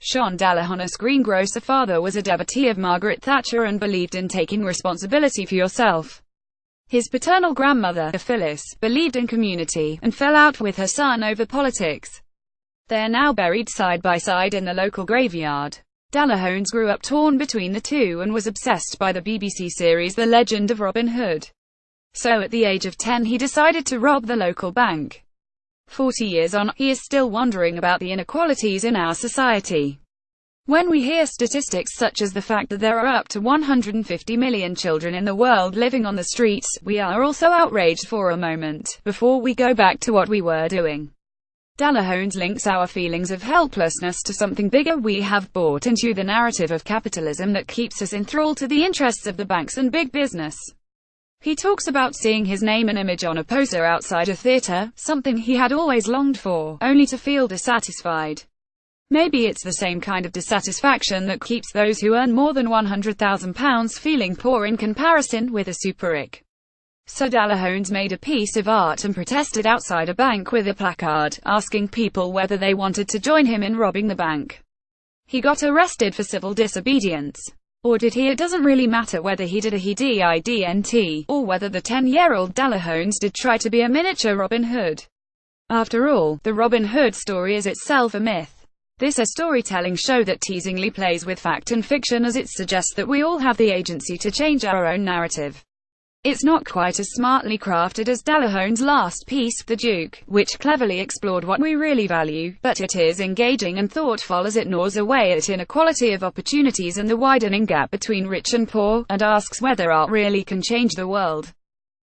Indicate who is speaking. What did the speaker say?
Speaker 1: Sean Delahunt's greengrocer father was a devotee of Margaret Thatcher and believed in taking responsibility for yourself. His paternal grandmother, Phyllis, believed in community, and fell out with her son over politics. They are now buried side by side in the local graveyard. Delahunt grew up torn between the two and was obsessed by the BBC series The Legend of Robin Hood. So at the age of 10 he decided to rob the local bank. 40 years on, he is still wondering about the inequalities in our society. When we hear statistics such as the fact that there are up to 150 million children in the world living on the streets, we are also outraged for a moment, before we go back to what we were doing. Delahunt links our feelings of helplessness to something bigger. We have bought into the narrative of capitalism that keeps us enthralled to the interests of the banks and big business. He talks about seeing his name and image on a poster outside a theatre, something he had always longed for, only to feel dissatisfied. Maybe it's the same kind of dissatisfaction that keeps those who earn more than £100,000 feeling poor in comparison with a super rich. So Delahunt made a piece of art and protested outside a bank with a placard, asking people whether they wanted to join him in robbing the bank. He got arrested for civil disobedience. Or did he? It doesn't really matter whether he did or whether the 10-year-old Delahunt did try to be a miniature Robin Hood. After all, the Robin Hood story is itself a myth. This is a storytelling show that teasingly plays with fact and fiction as it suggests that we all have the agency to change our own narrative. It's not quite as smartly crafted as Delahunt's last piece, The Duke, which cleverly explored what we really value, but it is engaging and thoughtful as it gnaws away at inequality of opportunities and the widening gap between rich and poor, and asks whether art really can change the world.